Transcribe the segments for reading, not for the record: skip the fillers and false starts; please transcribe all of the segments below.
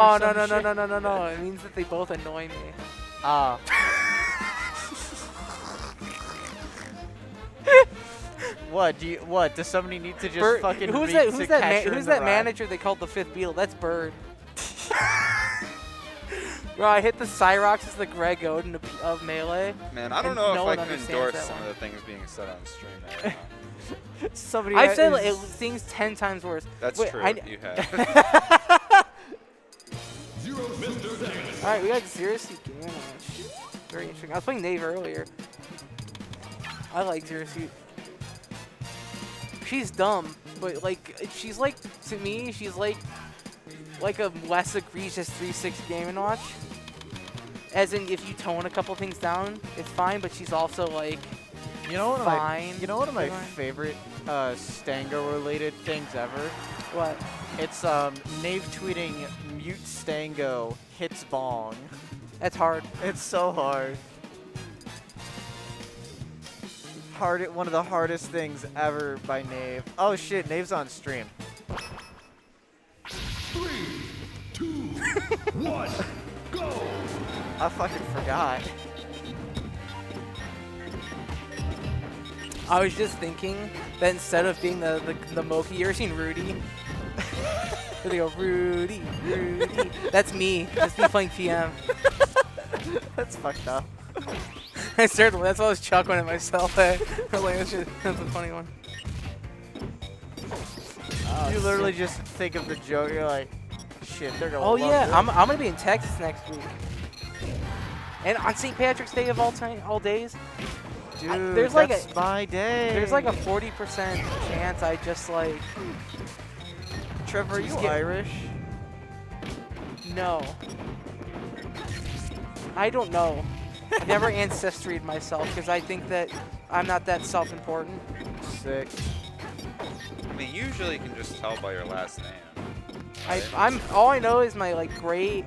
Oh, no. It means that they both annoy me. Ah. What? Does somebody need to just fucking who's read that manager they called the fifth Beatle? That's Bird. Bro, I hit the Cyrox as the Greg Oden of Melee. Man, I don't know if I can endorse some of the things being said on stream right now. I've said like, things 10 times worse. That's true. You have. Alright, we got Zero Suit Gaming. Very interesting. I was playing Nave earlier. I like Zero Suit. She's dumb, but like she's like to me, she's like a less egregious 360 Game & Watch. As in, if you tone a couple things down, it's fine. But she's also like, fine. You know one of my favorite Stango-related things ever? What? It's Nave tweeting mute Stango hits bong. That's hard. It's so hard. One of the hardest things ever by Nave. Oh shit, Nave's on stream. 3, 2, 1, go! I fucking forgot. I was just thinking that instead of being the Moki, you ever seen Rudy? They go, Rudy. That's me. That's me playing PM. That's fucked up. That's why I was chuckling at myself. I was like, that's a funny one. You literally just think of the joke, you're like, shit, they're gonna love yeah, this. I'm gonna be in Texas next week. And on St. Patrick's Day of all days. Dude, there's that's my day. There's like a 40% chance I just like... Trevor, are you Irish? No. I don't know. I never ancestried myself because I think that I'm not that self-important. Sick. I mean, usually you can just tell by your last name. Right? All I know is my like great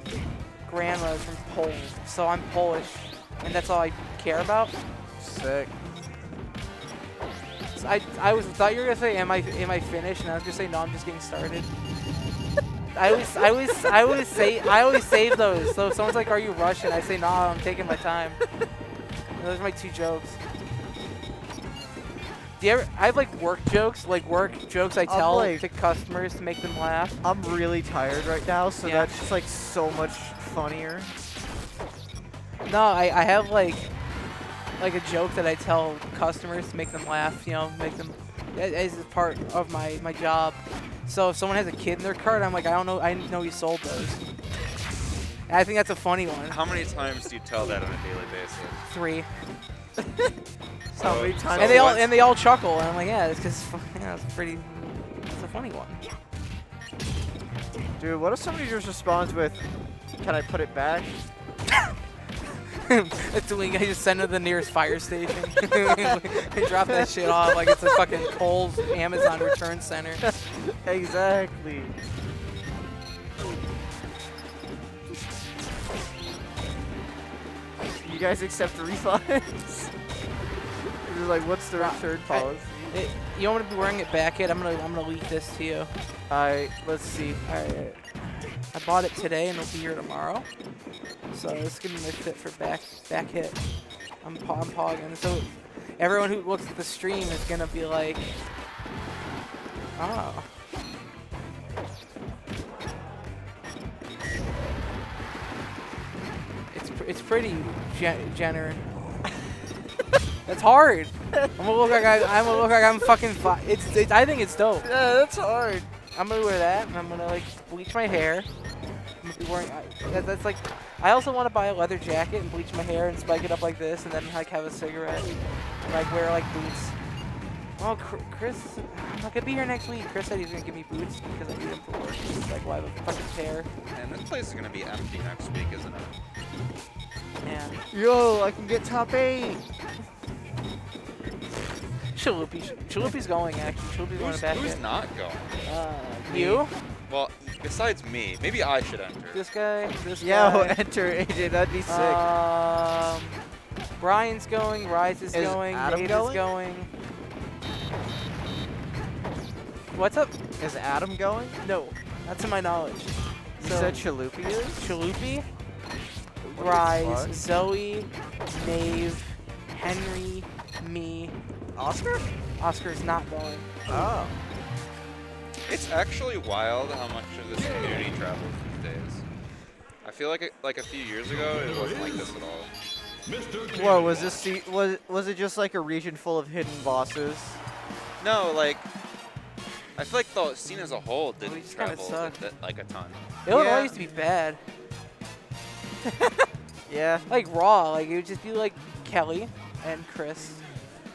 grandma is from Poland, so I'm Polish, and that's all I care about. Sick. So I thought you were gonna say, am I finished? And I was gonna say, no, I'm just getting started. I always save those. So if someone's like, are you Russian? I say, no, I'm taking my time. And those are my two jokes. Do you ever? I have like work jokes I tell to customers to make them laugh. I'm really tired right now, so that's just like so much funnier. No, I have like a joke that I tell customers to make them laugh. You know, make them as part of my job. So if someone has a kid in their cart, I'm like, I don't know, I didn't know you sold those. And I think that's a funny one. How many times do you tell that on a daily basis? 3. How many times? And they all chuckle, and I'm like, yeah, it's because it's a funny one. Dude, what if somebody just responds with, "Can I put it back?" It's doing. I just send it to the nearest fire station and drop that shit off like it's a fucking Kohl's Amazon return center. Exactly. You guys accept refunds? You're like, what's the return policy? You want me to be wearing it back yet? I'm gonna leak this to you. Alright, let's see. Alright. I bought it today and it'll be here tomorrow. So it's gonna be my fit for back hit. I'm pogging. So everyone who looks at the stream is gonna be like, oh. It's pretty generous. That's hard. I'm gonna look like I'm fucking. I think it's dope. Yeah, that's hard. I'm gonna wear that, and I'm gonna like bleach my hair. I'm gonna be wearing. That's like. I also want to buy a leather jacket and bleach my hair and spike it up like this, and then like have a cigarette, and like wear like boots. Oh, Chris, I'm not gonna be here next week. Chris said he's gonna give me boots because I need them for work. He's like, well, I have a fucking pair. And this place is gonna be empty next week, isn't it? Yeah. Yo, I can get top 8. Chalupi's going actually. Chalupi's going back in. Who's not going? You? Well, besides me, maybe I should enter. This guy. Yeah, enter AJ. That'd be sick. Brian's going. Rise is going. Adam Nate going? is going. What's up? Is Adam going? No, not to my knowledge. You said Chalupi is? Chalupi, What the Rise, fuck? Zoe, Nave, Henry, me. Oscar? Oscar's not going. Oh. It's actually wild how much of this community travels these days. I feel like like a few years ago, it wasn't like this at all. Mr. Whoa, was this was it just like a region full of hidden bosses? No, like, I feel like the scene as a whole We didn't just kinda travel suck. like a ton. Illinois Yeah. used to be bad. Yeah. Like Raw, like it would just be like Kelly and Chris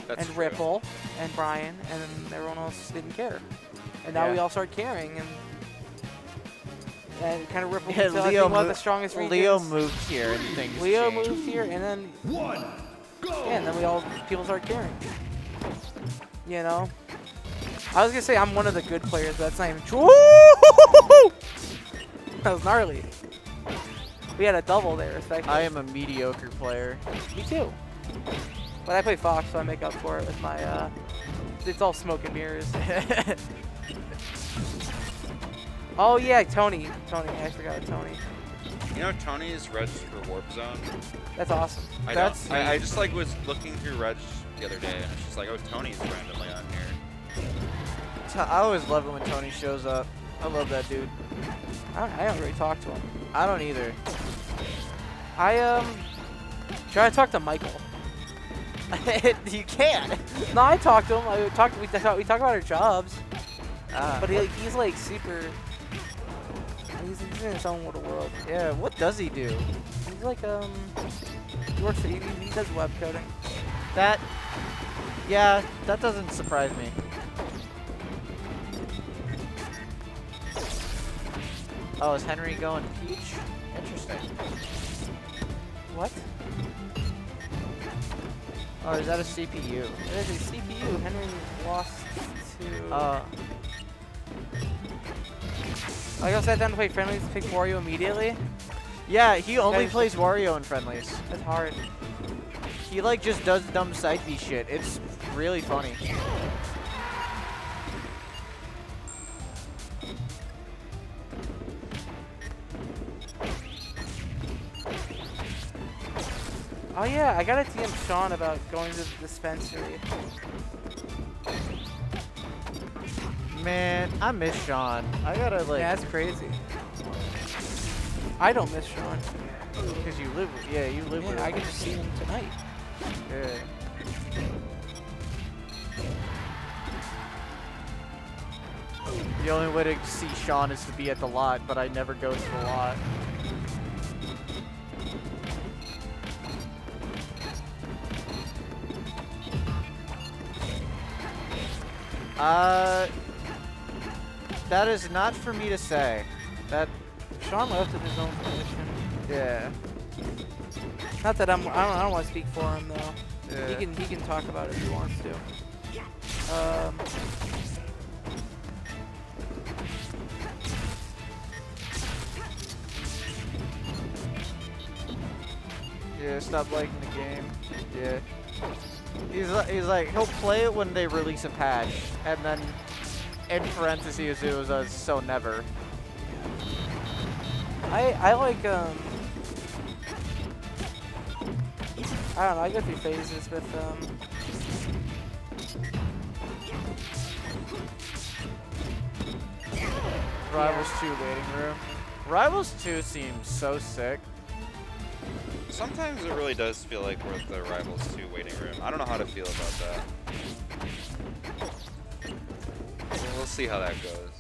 That's and true. Ripple and Brian, and then everyone else didn't care. And now Yeah. we all start caring, and kind of Ripple Yeah, into I think, one of the strongest regions. Leo moved here and things Leo changed. moved here, and then 1, go! yeah, and then people start caring. You know, I was gonna say I'm one of the good players, but that's not even true. That was gnarly. We had a double there, respectively. I am a mediocre player. Me too. But I play Fox, so I make up for it with my. It's all smoke and mirrors. Oh yeah, Tony. I forgot Tony. You know, Tony's Reg for Warp Zone. That's awesome. I just like was looking through Reg the other day, and it's just like, oh, Tony's randomly on here. I always love it when Tony shows up. I love that dude. I don't really talk to him. I don't either. I try to talk to Michael. You can't. No, I talk to him. We talk about our jobs. Ah, But he's like super. He's in his own little world. yeah. What does he do? He's like he works. He does web coding. That. Yeah, that doesn't surprise me. Oh, is Henry going Peach? Interesting. What? Oh, is that a CPU? There's a CPU. Henry lost to. I guess I sat down to play friendlies to pick Wario immediately. Yeah, he only Guys- plays Wario in friendlies. That's hard. He like just does dumb side B shit. It's really funny. Oh yeah, I gotta DM Sean about going to the dispensary. Man, I miss Sean. I gotta like, Yeah, that's crazy. I don't miss Sean. because you live with, you live with Yeah, I him. get to see him tonight. Yeah. The only way to see Sean is to be at the lot, but I never go to the lot. That is not for me to say. That, Sean left at his own position. yeah. Not that I don't want to speak for him though. Yeah. He can talk about it if he wants to. Yeah, stop liking the game. Yeah. He's like, he'll play it when they release a patch, and then in parentheses it was a so never. I like I don't know, I go through phases with Rivals 2 waiting room. Rivals 2 seems so sick. Sometimes it really does feel like we're at the Rivals 2 waiting room. I don't know how to feel about that. We'll see how that goes.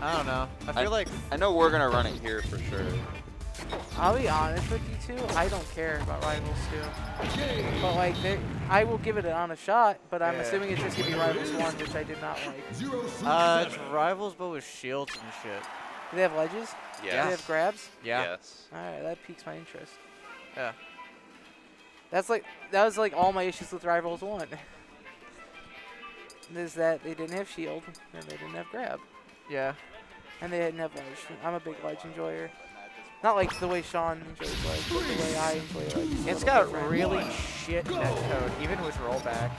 I don't know. I feel like I know we're gonna run it here for sure. I'll be honest with you two, I don't care about Rivals 2. But like I will give it an honest shot, but I'm Yeah. assuming it's just gonna be Rivals 1, which I did not like. it's Rivals but with shields and shit. Do they have ledges? Do Yes. they have grabs? Yeah. Yes. Alright, that piques my interest. Yeah. That was like all my issues with Rivals 1. Is that they didn't have shield, and they didn't have grab. Yeah. And they didn't have ledge. I'm a big ledge enjoyer. Not like the way Sean enjoys ledge, but the way I enjoy ledge. is a It's little got different. really shit netcode, even with rollback.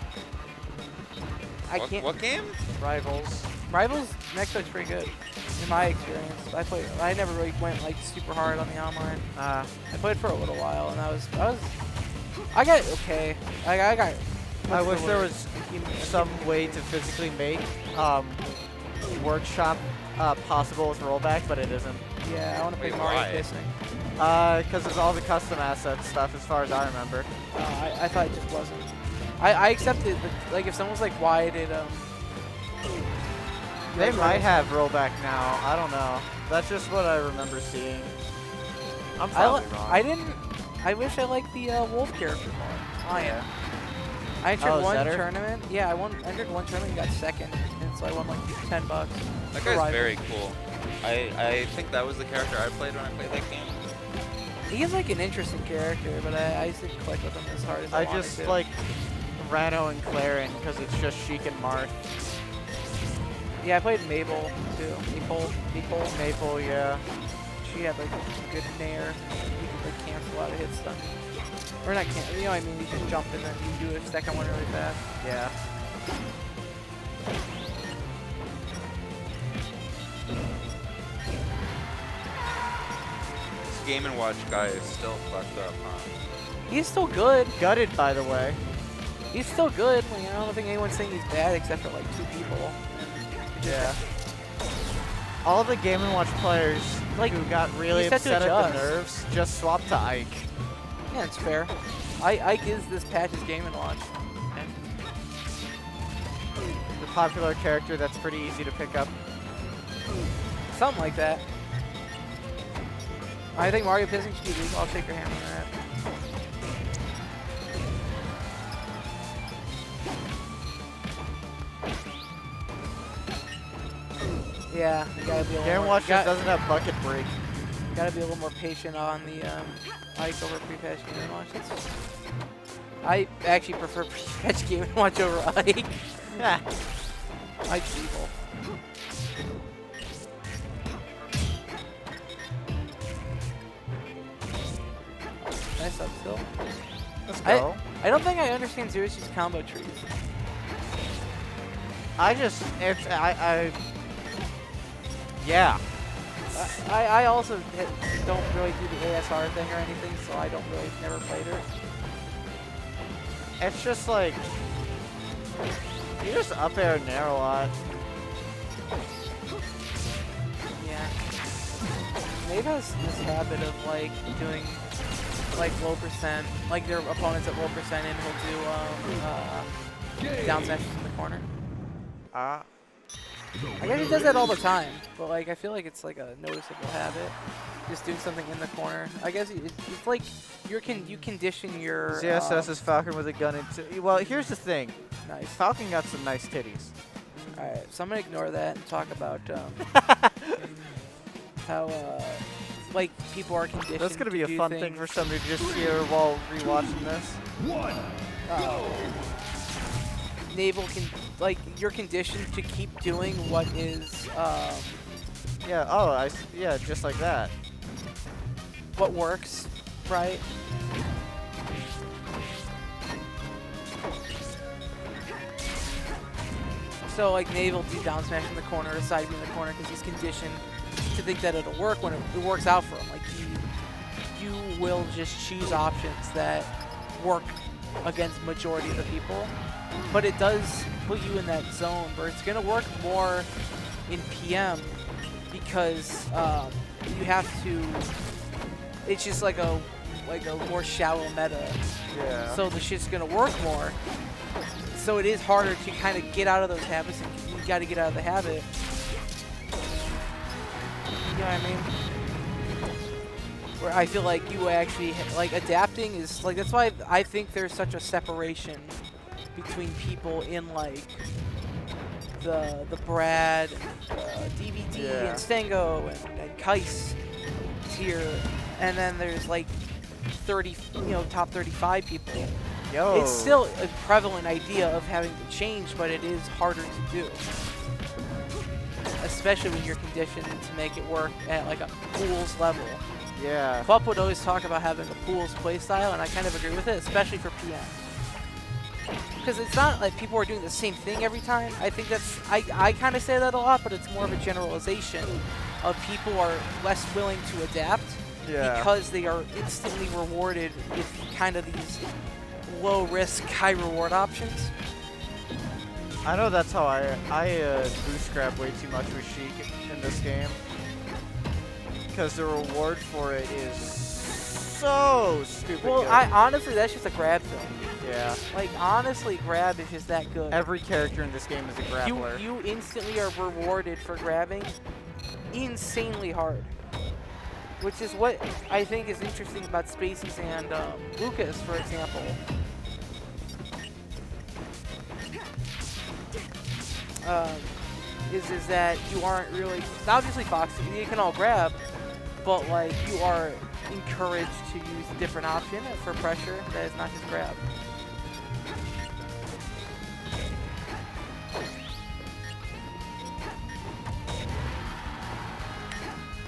I can't. What game? Rivals. Rivals next touch pretty good. in my experience. I never really went like super hard on the online. I played for a little while, and I got okay. I got. I wish there was some way to physically make workshop possible with rollback, but it isn't. Yeah, I want to play Wait, Mario why? Kissing. Because it's all the custom asset stuff, as far as I remember. I thought it just wasn't. I accepted, like, if someone's like, why did They might have rollback now. I don't know. That's just what I remember seeing. I'm probably wrong. I wish I liked the wolf character more. Yeah. I entered Oh, one Zetter? tournament. Yeah, I entered one tournament and got second, and so I won like $10. That for guy's rival. very cool. I think that was the character I played when I played that game. He's like an interesting character, but I just didn't click with him as hard as I I wanted just to. like Rano and Clarin because it's just Sheik and Marth. Yeah, I played Mabel too. Maple, yeah. She had like a good nair. You could like cancel out a hit stun. Or not cancel, you know what I mean? You just jump and then you do a second one really fast. Yeah. This Game & Watch guy is still fucked up, huh? He's still good. Gutted, by the way. He's still good. Like, I don't think anyone's saying he's bad except for like 2 people. Yeah. All the Game & Watch players Like, who got really he's set to upset at the adjust. nerves just swapped to Ike. Yeah, it's fair. Ike is this patch's Game & Watch. The popular character that's pretty easy to pick up. Something like that. I think Mario Pissing should be legal. I'll shake your hand on that. Yeah, you gotta be a little Game more, Watch just doesn't have bucket break. gotta be a little more patient on the Ike over pre-patch Game & Watch. I actually prefer pre-patch Game & Watch over Ike. Ike's evil. Nice up still. Let's go. I don't think I understand Zero Suit's combo trees. Yeah. I also don't really do the ASR thing or anything, so I don't really never played her. It's just like, you just up air and nair a lot. Yeah. Nave has this habit of like doing like low percent, like their opponents at low percent, and he'll do down smashes in the corner. I guess he does that all the time, but like I feel like it's like a noticeable habit. Just doing something in the corner. I guess it's like you condition your ZSS is Falcon with a gun into. Well, here's the thing. nice. Falcon got some nice titties. All right, so I'm gonna ignore that and talk about how like people are conditioned. That's gonna be a to do fun things. thing for somebody to just hear while rewatching this. One. Naval can like you're conditioned to keep doing what is Yeah. Oh, yeah, just like that. what works, right? So like Nave will do down smash in the corner, or side B in the corner, because he's conditioned to think that it'll work when it works out for him. Like you will just choose options that work against majority of the people, but it does put you in that zone where it's gonna work more in PM because you have to. It's just like a more shallow meta. Yeah. So the shit's gonna work more. So it is harder to kind of get out of those habits, and you got to get out of the habit. You know what I mean? Where I feel like you actually like adapting is like that's why I think there's such a separation between people in like the Brad, DVD, and Stango and Kais tier, and then there's like 30, top 35 people. Yo. It's still a prevalent idea of having to change, but it is harder to do. Especially when you're conditioned to make it work at like a pools level. Yeah. Pup would always talk about having a pools playstyle, and I kind of agree with it, especially for PM. because it's not like people are doing the same thing every time. I think that's, I kind of say that a lot, but it's more of a generalization of people are less willing to adapt because they are instantly rewarded with kind of these low risk, high reward options. I know that's how I boost grab way too much with Sheik in this game. Because the reward for it is so stupid Well, good. honestly, that's just a grab thing. Yeah. Like, honestly, grab is just that good. Every character in this game is a grappler. You instantly are rewarded for grabbing insanely hard. Which is what I think is interesting about Spaceys and Lucas, for example. Is that you aren't really, obviously Fox, you can all grab, but like you are encouraged to use a different option for pressure that is not just grab.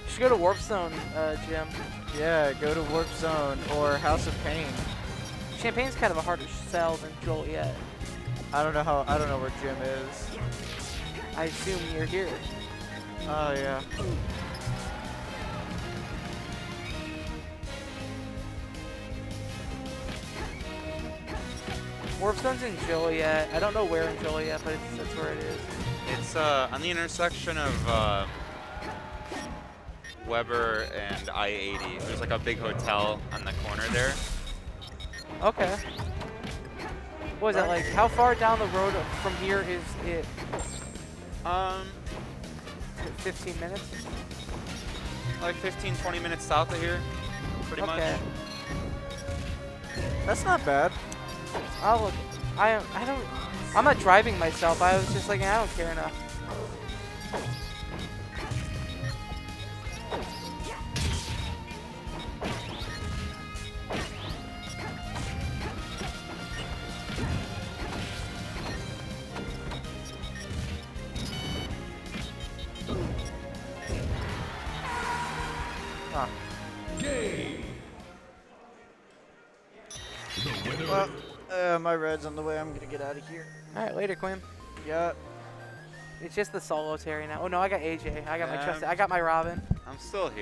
You should go to Warp Zone, Jim. Yeah, go to Warp Zone or House of Pain. Champagne's kind of a harder sell than Joliet. I don't know where Jim is. I assume you're here. Oh yeah. Warp Zone's in Joliet. I don't know where in Joliet, but that's where it is. It's on the intersection of Weber and I-80. There's like a big hotel on the corner there. Okay. What is that like? How far down the road from here is it? 15 minutes? Like 15, 20 minutes south of here, pretty much. That's not bad. I'll look. I'm not driving myself. I was just like, I don't care enough. Game. The winner. Well, my red's on the way. I'm gonna get out of here. All right, later, Quinn. Yeah. It's just the solitary now. Oh no, I got AJ. I got my trusted. I got my Robin. I'm still here.